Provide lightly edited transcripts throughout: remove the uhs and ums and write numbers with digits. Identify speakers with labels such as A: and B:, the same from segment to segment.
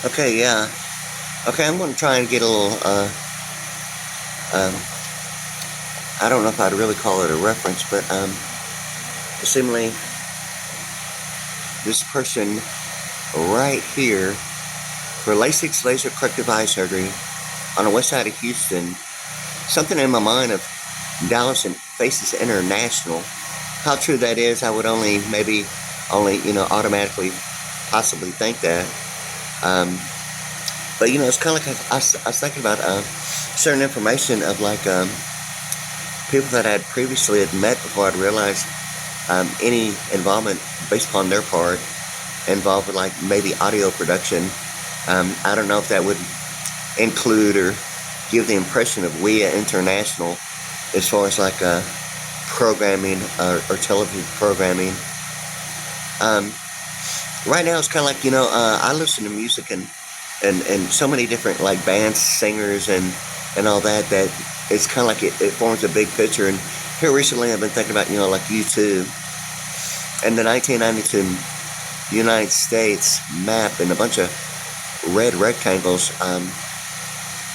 A: Okay, yeah. Okay, I'm going to try and get a little, um, I don't know if I'd really call it a reference, but, seemingly, this person right here, for LASIK laser corrective eye surgery on the west side of Houston, something in my mind of Dallas and Faces International. How true that is, I would only, automatically possibly think that. But, it's kind of like I was thinking about certain information of, like, people that I had previously had met before I'd realized any involvement based upon their part involved with, like, maybe audio production. I don't know if that would include or give the impression of WIA International as far as, like, programming or television programming. Right now it's kind of like, I listen to music and so many different, like, bands, singers, and all that it's kind of like it forms a big picture. And here recently I've been thinking about, like, U2 and the 1992 United States map and a bunch of red rectangles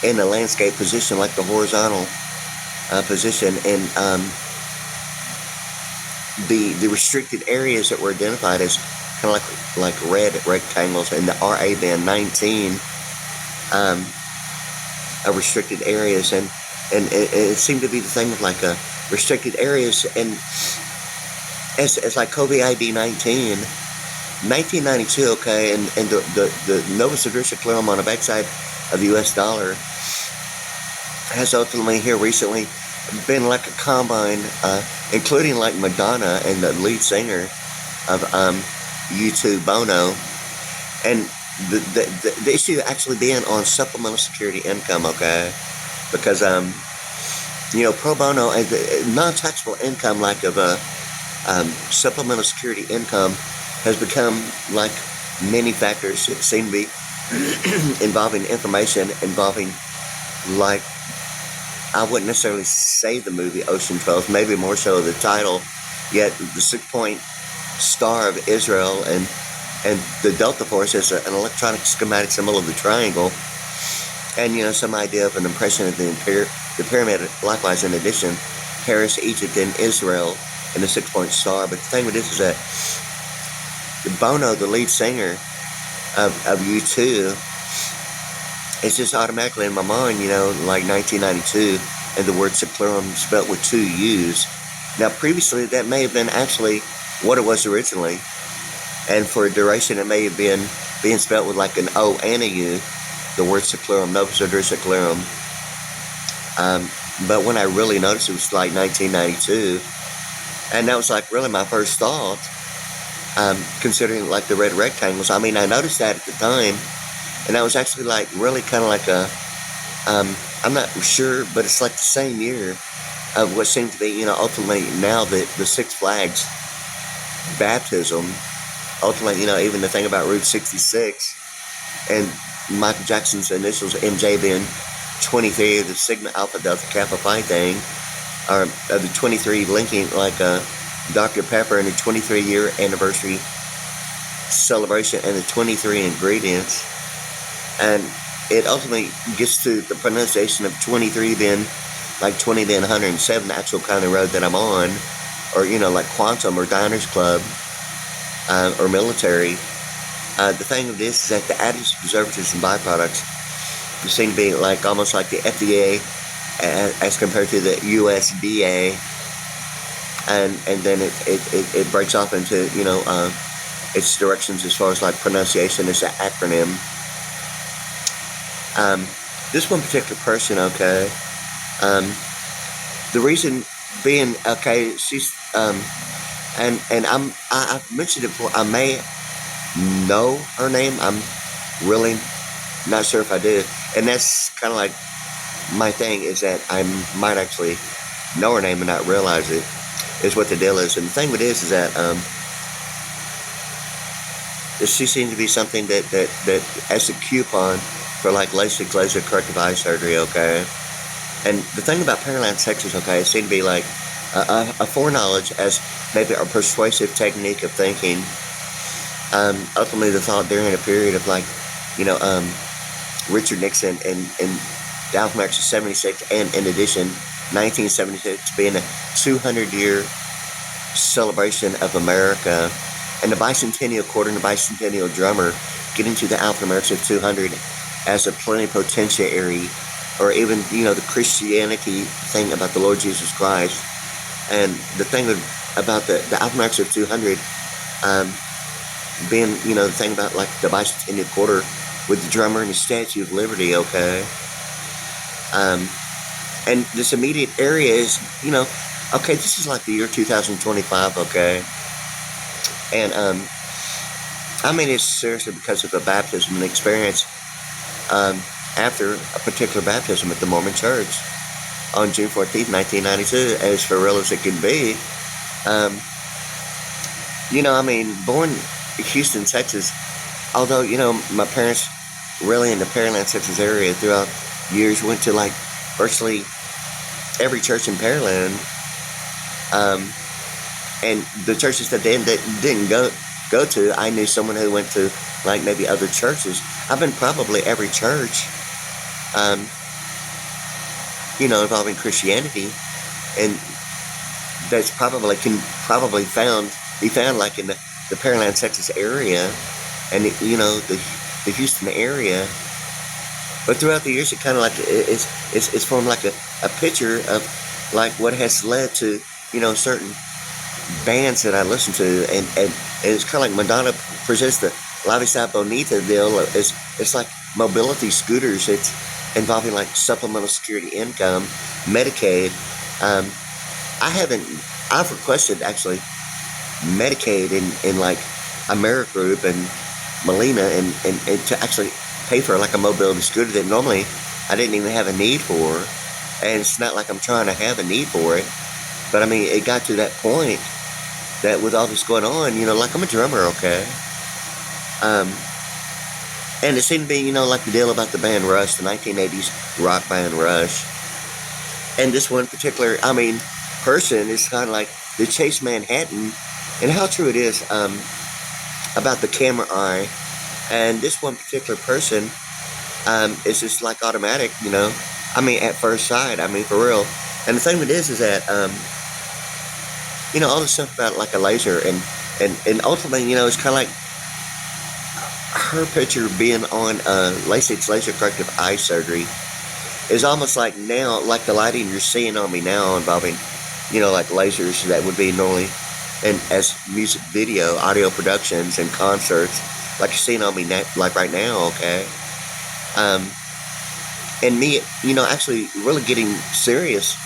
A: in the landscape position, like the horizontal position, and the restricted areas that were identified as kind of like red rectangles in the RA band 19 of restricted areas, and it seemed to be the thing of, like, restricted areas, and as like COVID-19 1992, okay, and the Nova Scotia Clearum on the backside of the US dollar has ultimately here recently been like a combine, including, like, Madonna and the lead singer of U2, Bono, and the issue actually being on supplemental security income, okay, because pro bono and non-taxable income, like, of supplemental security income has become, like, many factors that seem to be involving information involving, like, I wouldn't necessarily say the movie Ocean 12, maybe more so the title, yet the 6-point star of Israel and the Delta Force is an electronic schematic symbol of the triangle, and, some idea of an impression of the pyramid. Likewise, in addition, Paris, Egypt, and Israel in the 6-point star. But the thing with this is that Bono, the lead singer of U2, it's just automatically in my mind, like 1992, and the word seclurum spelt with 2 U's. Now, previously, that may have been actually what it was originally, and for a duration, it may have been being spelt with, like, an O and a U, the word seclurum, Novus Ordo Seclurum. But when I really noticed, it was like 1992, and that was, like, really my first thought, considering, like, the red rectangles. I mean, I noticed that at the time, and that was actually, like, really kind of like a, I'm not sure, but it's like the same year of what seemed to be, ultimately now the Six Flags baptism, ultimately, even the thing about Route 66, and Michael Jackson's initials, MJ, being 23, the Sigma Alpha Delta Kappa Phi thing, or the 23 linking, like, Dr. Pepper and the 23-year anniversary celebration and the 23 ingredients. And it ultimately gets to the pronunciation of 23 being like 20 being 107, the actual kind of road that I'm on, or, like Quantum or Diners Club, or military. The thing of this is that the additives, preservatives, and byproducts seem to be like almost like the FDA as compared to the USDA, and then it breaks off into, its directions as far as, like, pronunciation. It's an acronym. This one particular person, okay, the reason being, okay, she's, and I've mentioned it before, I may know her name, I'm really not sure if I do, and that's kind of like my thing, is that I might actually know her name and not realize it, is what the deal is. And the thing with it is that, she seems to be something that as a coupon for, like, LASIK laser corrective eye surgery, okay? And the thing about Parallax Texas, okay, it seemed to be like a foreknowledge as maybe a persuasive technique of thinking. Ultimately, the thought during a period of, like, Richard Nixon and the Alpha-American 76, and in addition, 1976 being a 200-year celebration of America, and the bicentennial quarter and the bicentennial drummer getting to the Alpha-American 200 as a plenipotentiary, or even, the Christianity thing about the Lord Jesus Christ. And the thing about the Alpha-American 200 being, the thing about like the bicentennial quarter with the drummer and the Statue of Liberty, okay? And this immediate area is, okay, this is like the year 2025, okay? And, I mean, it's seriously because of a baptism and experience after a particular baptism at the Mormon Church on June 14th, 1992, as for real as it can be. Born in Houston, Texas, although, my parents really in the Pearland, Texas area throughout years went to like virtually every church in Pearland. And the churches that they didn't go to, I knew someone who went to like maybe other churches. I've been probably every church, involving Christianity, and that's probably be found like in the Pearland, Texas area, and the Houston area. But throughout the years, it kind of like it's formed like a picture of like what has led to certain bands that I listen to, and it's kind of like Madonna presents the La Vida Bonita deal. It's like mobility scooters. It's involving like supplemental security income, Medicaid. I've requested actually Medicaid in like Amerigroup and Molina and to actually pay for like a mobility scooter that normally I didn't even have a need for. And it's not like I'm trying to have a need for it, but I mean, it got to that point that with all this going on, like I'm a drummer, okay? And it seemed to be, like the deal about the band Rush, the 1980s rock band Rush. And this one particular, person is kind of like the Chase Manhattan, and how true it is about the camera eye. And this one particular person is just like automatic, at first sight, for real. And the thing with this is that, all this stuff about like a laser and ultimately, it's kind of like her picture being on LASIK laser corrective eye surgery is almost like now, like the lighting you're seeing on me now involving, like lasers that would be normally and as music video, audio productions and concerts, like you're seeing on me like right now, okay? And me, actually really getting serious.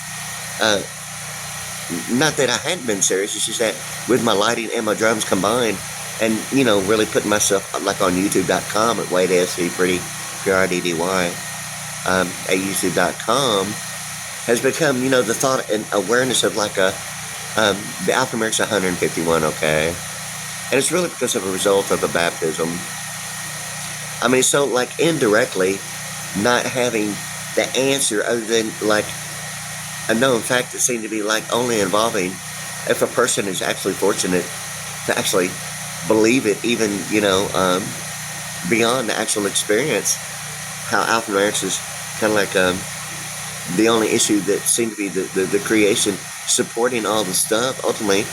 A: Not that I hadn't been serious, it's just that with my lighting and my drums combined, and, really putting myself like on YouTube.com at Wade S.E. Pretty, P-R-I-D-D-Y, at YouTube.com, has become, the thought and awareness of like the Alpha-American 151, okay? And it's really because of a result of a baptism. So like indirectly, not having the answer other than like a known fact that seemed to be like only involving if a person is actually fortunate to actually believe it, even, beyond the actual experience, how Alpha-American is kind of like the only issue that seemed to be the creation supporting all the stuff ultimately.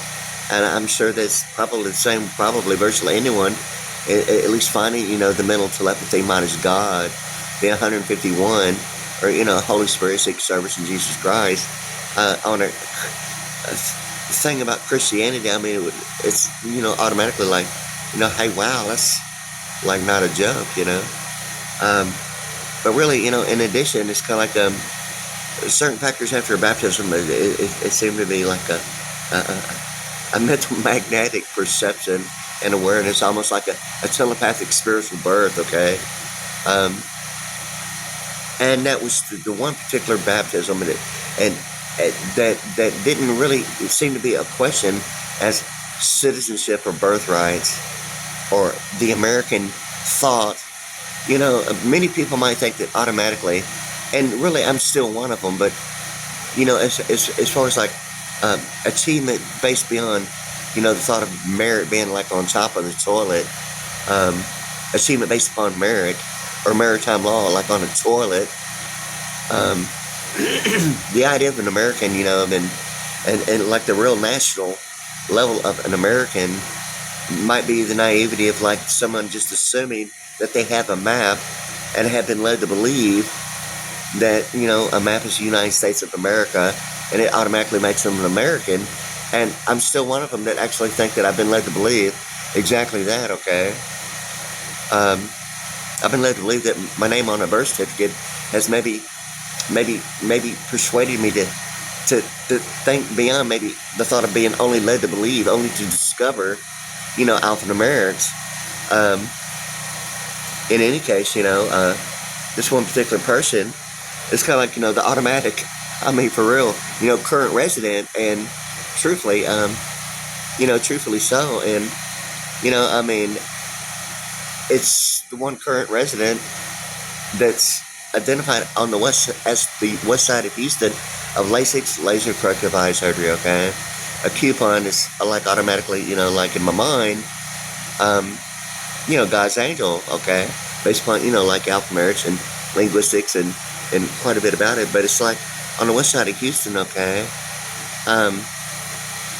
A: And I'm sure that's probably the same, probably virtually anyone, at least finding, the mental telepathy minus God, the 151, or, Holy Spirit, Sacred Service, and Jesus Christ, on a thing about Christianity. It's, automatically like, hey, wow, that's like not a joke, but really, in addition, it's kind of like certain factors after a baptism, it seemed to be like a mental magnetic perception and awareness, almost like a telepathic spiritual birth, okay? And that was the one particular baptism, and that didn't really seem to be a question as citizenship or birthrights or the American thought. Many people might think that automatically, and really I'm still one of them, but as far as like achievement based beyond the thought of merit being like on top of the toilet, achievement based upon merit or maritime law, like on a toilet. The idea of an American, and like the real national level of an American might be the naivety of like someone just assuming that they have a map and have been led to believe that, a map is the United States of America and it automatically makes them an American. And I'm still one of them that actually think that I've been led to believe exactly that, okay? I've been led to believe that my name on a birth certificate has maybe persuaded me to think beyond maybe the thought of being only led to believe, only to discover, alphanumerics. In any case, this one particular person is kind of like, the automatic, for real, current resident, and truthfully so, and, it's the one current resident that's identified on the as the west side of Houston of LASIK laser corrective eye surgery, okay? A coupon is like automatically, like in my mind, God's angel, okay? Based upon, like alphanumerics and linguistics and quite a bit about it, but it's like on the west side of Houston, okay?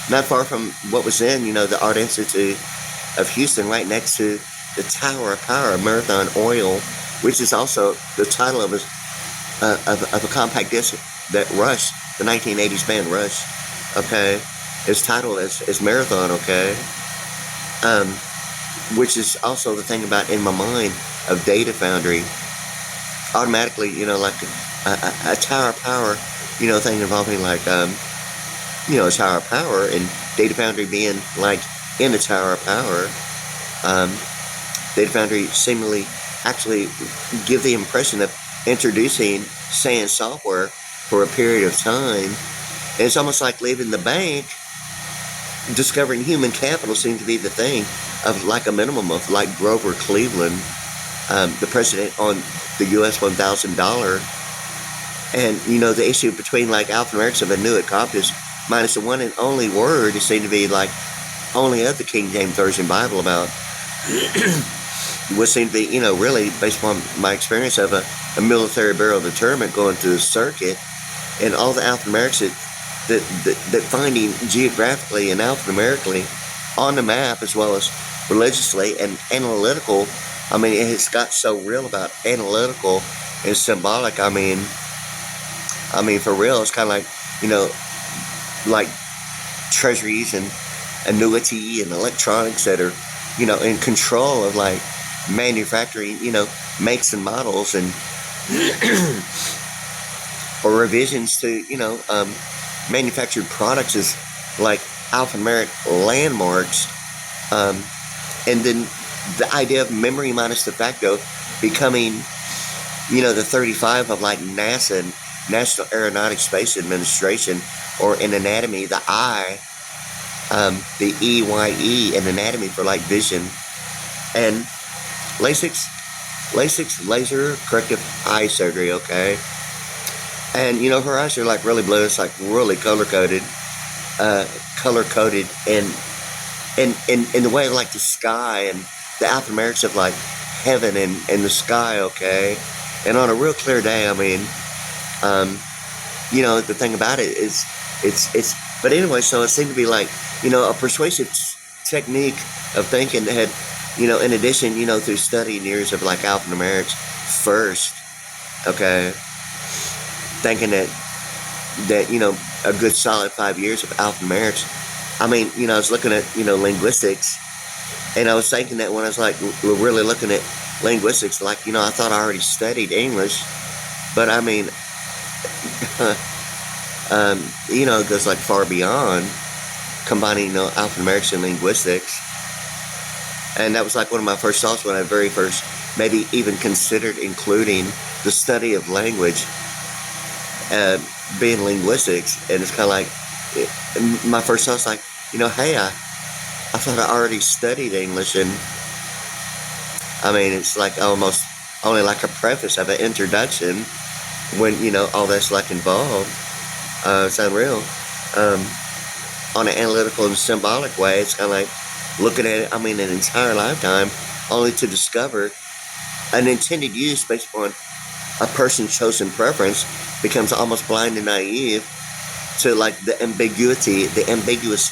A: Not far from what was then, the Art Institute of Houston, right next to the Tower of Power, Marathon Oil, which is also the title of a compact disc that Rush, the 1980s band Rush, okay, is titled as Marathon, okay, which is also the thing about in my mind of Data Foundry, automatically, like a Tower of Power, thing involving like, a Tower of Power, and Data Foundry being like in the Tower of Power. Data Foundry seemingly actually give the impression of introducing SAN software for a period of time. And it's almost like leaving the bank, discovering human capital seemed to be the thing of like a minimum of like Grover Cleveland, the president on the US $1,000. And, the issue between like alphanumerics of a new accomplished minus the one and only word, it seemed to be like only of the King James Version Bible about what seemed to be, really based upon my experience of a military barrel deterrent going through the circuit, and all the alphanumerics that finding geographically and alphanumerically on the map as well as religiously and analytical. It has got so real about analytical and symbolic. For real, it's kind of like, like treasuries and annuity and electronics that are, in control of like manufacturing, makes and models and or revisions to, manufactured products as like alphanumeric landmarks. And then the idea of memory minus de facto becoming, the 35 of like NASA, National Aeronautics Space Administration, or in anatomy, the I, the EYE, and anatomy for like vision, and LASIK laser corrective eye surgery, okay? And her eyes are like really blue. It's like really color coded and in the way of like the sky and the alphanumerics of like heaven and the sky, okay? And on a real clear day, the thing about it is it's but anyway, so it seemed to be like, a persuasive technique of thinking that had, in addition, through studying years of like alphanumerics first, okay, thinking that a good solid 5 years of alphanumerics. I was looking at, linguistics, and I was thinking that when I was like really looking at linguistics, like, I thought I already studied English, but it goes like far beyond combining, alphanumerics and linguistics. And that was like one of my first thoughts when I very first maybe even considered including the study of language, being linguistics. And it's kind of like, my first thought was like, hey, I thought I already studied English. And it's like almost only like a preface of an introduction when, all that's like involved. It's unreal. On an analytical and symbolic way, it's kind of like looking at it, an entire lifetime only to discover an intended use based upon a person's chosen preference becomes almost blind and naive to like the ambiguous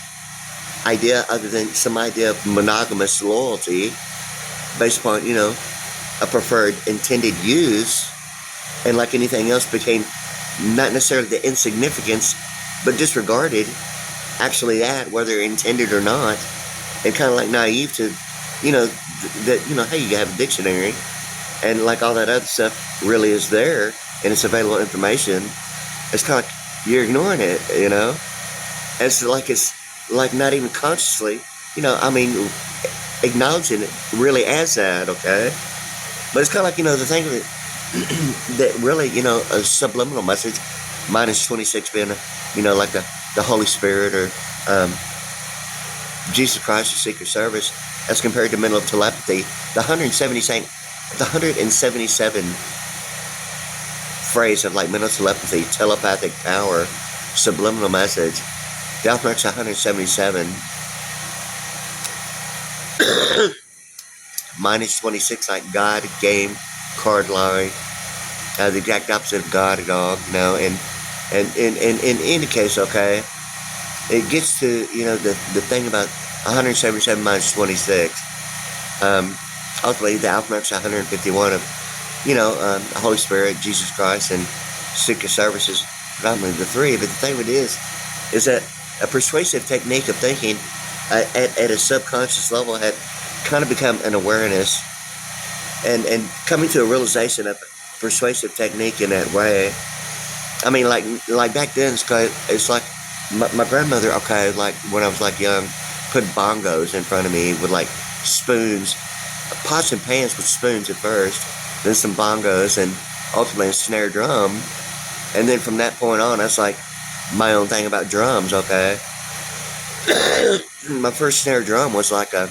A: idea other than some idea of monogamous loyalty based upon, a preferred intended use, and like anything else became not necessarily the insignificance, but disregarded actually that, whether intended or not, and kind of like naive to, hey, you have a dictionary, and like all that other stuff really is there, and it's available information. It's kind of like you're ignoring it, it's like not even consciously, acknowledging it really as that, okay? But it's kind of like, the thing that, that really, a subliminal message, minus 26 being, like the Holy Spirit or Jesus Christ or Secret Service, as compared to mental telepathy, the 177 phrase of like mental telepathy, telepathic power, subliminal message, the alphabet's 177. Minus 26, like God, game, card line, the exact opposite of God, a dog, and in any case, okay, it gets to, the thing about 177 minus 26, ultimately the alphabet's 151 of, the Holy Spirit, Jesus Christ, and Secret Services, predominantly the three. But the thing with it is that a persuasive technique of thinking at a subconscious level had kind of become an awareness, and coming to a realization of persuasive technique in that way. I mean, like back then, it's like my grandmother, okay, like when I was like young, put bongos in front of me with like spoons, pots and pans with spoons at first, then some bongos, and ultimately a snare drum. And then from that point on, that's like my own thing about drums, okay? My first snare drum was like a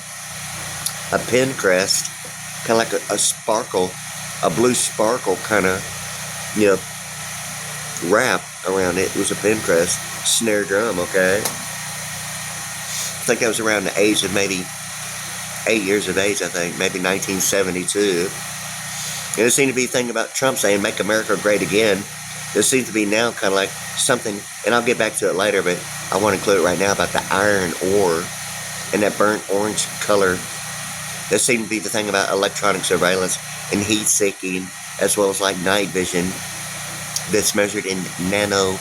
A: pin crest, kind of like a sparkle, a blue sparkle kind of, wrap around it. It was a pin crest snare drum, okay? I think I was around the age of maybe 8 years of age, I think, maybe 1972. And it seemed to be a thing about Trump saying, make America great again. There seems to be now kind of like something, and I'll get back to it later, but I want to include it right now, about the iron ore and that burnt orange color. There seems to be the thing about electronic surveillance and heat seeking, as well as like night vision that's measured in nano.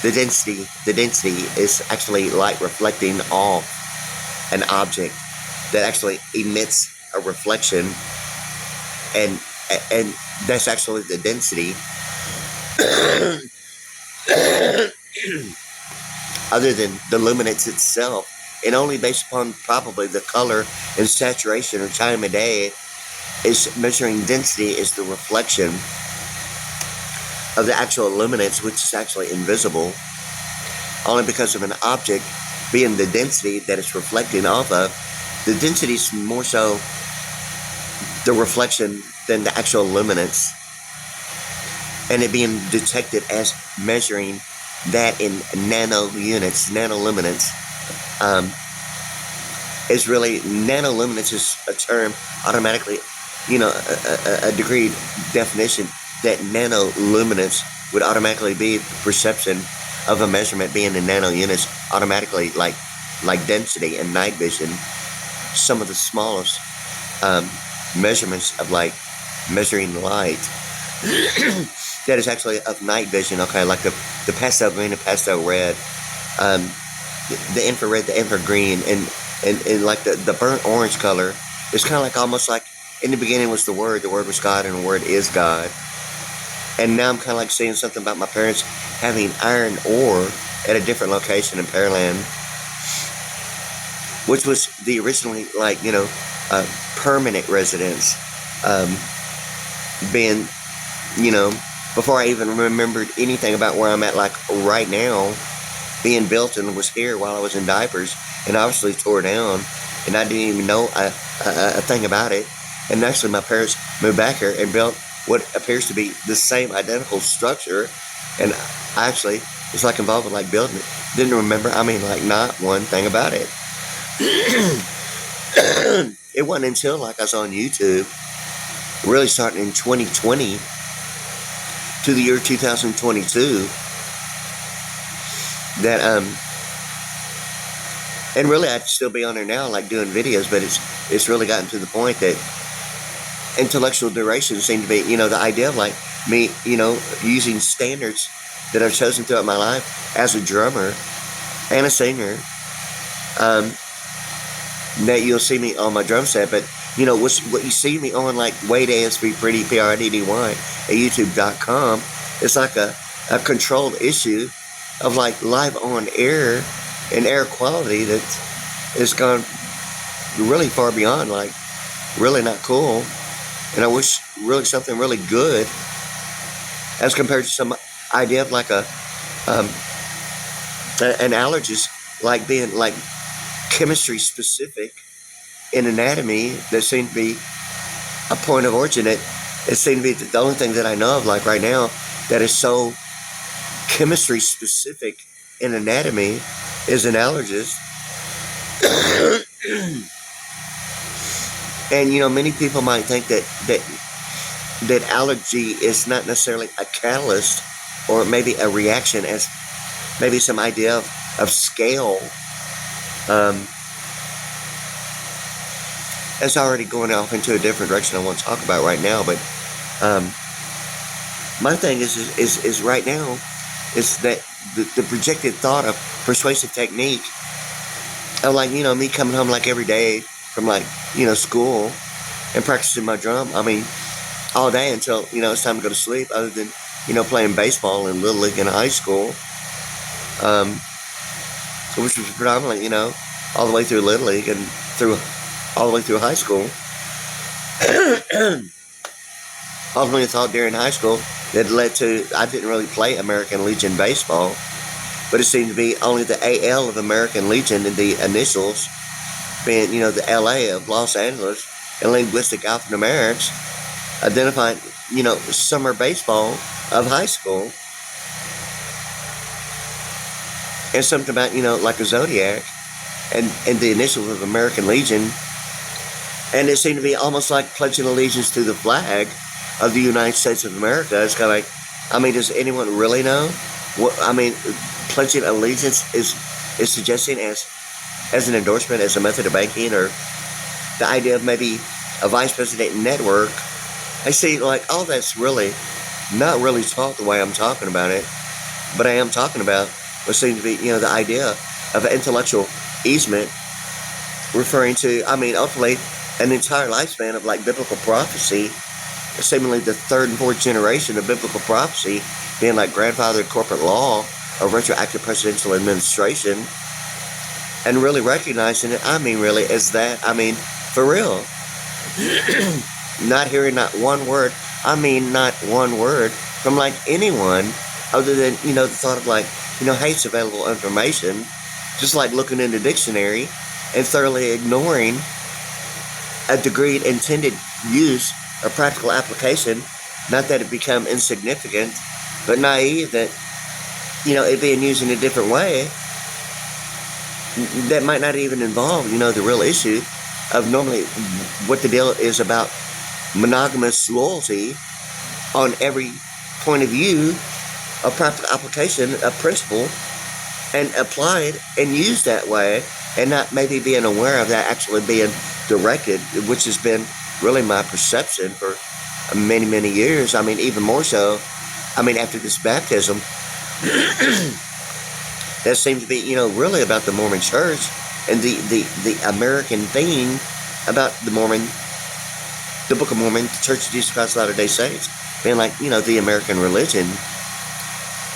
A: The density is actually light reflecting off an object that actually emits a reflection, and that's actually the density. Other than the luminance itself, and only based upon probably the color and saturation or time of day, is measuring density is the reflection of the actual luminance, which is actually invisible, only because of an object being the density that it's reflecting off of. The density is more so the reflection than the actual luminance, and it being detected as measuring that in nano units, nanoluminance. Is really, nanoluminance is a term automatically, a degree definition that nanoluminance would automatically be the perception of a measurement being in nano units, automatically like density and night vision. Some of the smallest measurements of like measuring light that is actually of night vision, okay, like the pastel green and pastel red, the infrared, the infragreen, and like the burnt orange color is kind of like almost like in the beginning was the word was God, and the word is God. And now I'm kind of like seeing something about my parents having iron ore at a different location in Pearland, which was the originally like, permanent residence, being, before I even remembered anything about where I'm at, like right now, being built and was here while I was in diapers, and obviously tore down, and I didn't even know a thing about it. And actually my parents moved back here and built what appears to be the same identical structure, and I actually was like involved with like building it. Didn't remember, like not one thing about it. it wasn't until like I was on YouTube, really starting in 2020 to the year 2022, that and really I'd still be on there now, like doing videos, but it's really gotten to the point that intellectual duration seemed to be, the idea of like me, using standards that I've chosen throughout my life as a drummer and a singer. That you'll see me on my drum set, but what you see me on, like Wade ASB Pretty PRIDDY at YouTube.com, it's like a controlled issue of like live on air and air quality that has gone really far beyond, like really not cool. And I wish really something really good as compared to some idea of like an allergist, like being like chemistry specific in anatomy that seemed to be a point of origin. It seemed to be the only thing that I know of, like right now, that is so chemistry specific in anatomy is an allergist. And many people might think that allergy is not necessarily a catalyst or maybe a reaction, as maybe some idea of scale. That's already going off into a different direction I want to talk about right now. But my thing is right now is that the projected thought of persuasive technique of like, me coming home like every day from like, school and practicing my drum. I mean, all day until, it's time to go to sleep, other than, playing baseball in Little League in high school. Which was predominantly, all the way through Little League and all the way through high school. Ultimately, I thought during high school that led to, I didn't really play American Legion baseball, but it seemed to be only the AL of American Legion and the initials being, the LA of Los Angeles and linguistic alphanumerics identified, summer baseball of high school. And something about, like a zodiac and the initials of American Legion. And it seemed to be almost like pledging allegiance to the flag of the United States of America. It's kind of like, does anyone really know? Pledging allegiance is suggesting as an endorsement, as a method of banking, or the idea of maybe a vice president network. I see, like, all that's really not really taught the way I'm talking about it, but I am talking about what seems to be, the idea of intellectual easement, referring to, ultimately, an entire lifespan of like biblical prophecy, seemingly the third and fourth generation of biblical prophecy, being like grandfathered corporate law or retroactive presidential administration, and really recognizing it, really, as that, for real. Not hearing not one word, not one word from like anyone other than, the thought of like, hate's available information, just like looking in the dictionary and thoroughly ignoring a degreed intended use or practical application. Not that it become insignificant, but naive that, it being used in a different way that might not even involve, the real issue of normally what the deal is about monogamous loyalty on every point of view, a practical application, a principle, and applied and used that way, and not maybe being aware of that actually being directed, which has been really my perception for many, many years. Even more so, after this baptism, that seems to be, really about the Mormon Church and the American theme about the Book of Mormon, the Church of Jesus Christ of Latter-day Saints, being like, the American religion,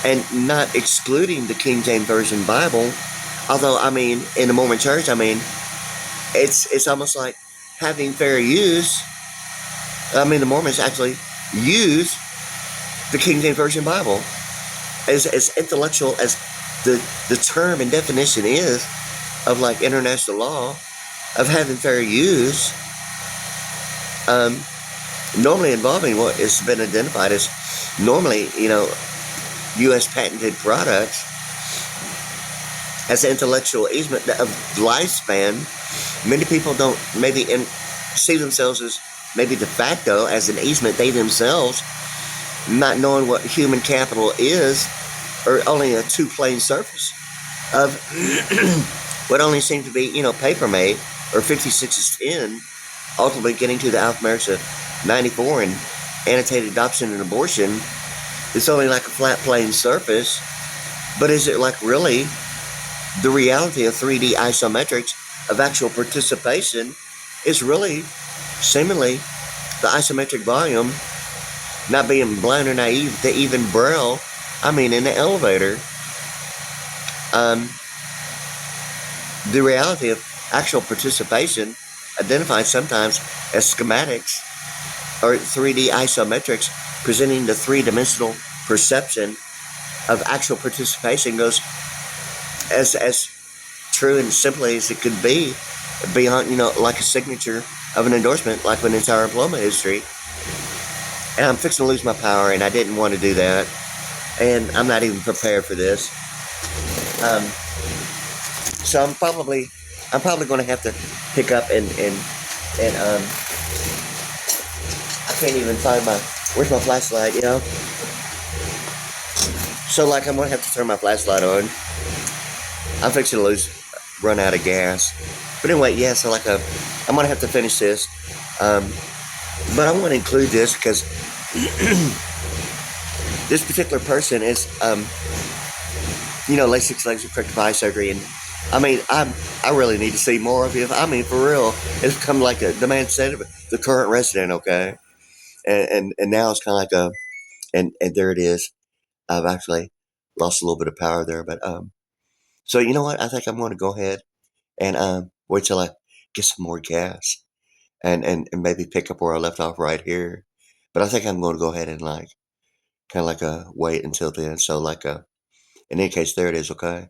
A: and not excluding the King James Version Bible. Although, in the Mormon Church, it's almost like having fair use. The Mormons actually use the King James Version Bible. As intellectual as the term and definition is of like international law, of having fair use, normally involving what has been identified as normally, U.S. patented products, as intellectual easement of lifespan. Many people don't maybe see themselves as maybe de facto as an easement, they themselves, not knowing what human capital is, or only a two-plane surface of what only seemed to be, paper made, or 56 is 10, ultimately getting to the alphanumerics of 94 and annotated adoption and abortion. It's only like a flat plane surface, but is it like really the reality of 3D isometrics of actual participation is really seemingly the isometric volume, not being blind or naive to even Braille, in the elevator, the reality of actual participation identified sometimes as schematics or 3D isometrics presenting the three-dimensional perception of actual participation goes as true and simply as it could be beyond, like a signature of an endorsement, like an entire employment history. And I'm fixing to lose my power, and I didn't want to do that. And I'm not even prepared for this. So I'm probably going to have to pick up and I can't even find where's my flashlight, So like I'm going to have to turn my flashlight on. I'm fixing to run out of gas. But anyway, yeah, so like I'm going to have to finish this. But I want to include this because this particular person is, LASIK laser corrective eye surgery. And I really need to see more of you. For real, it's become like the man said, the current resident, okay? And now it's kind of like and there it is. I've actually lost a little bit of power there. But, so you know what? I think I'm going to go ahead and wait till I get some more gas and maybe pick up where I left off right here. But I think I'm going to go ahead and kind of wait until then. So in any case, there it is. Okay.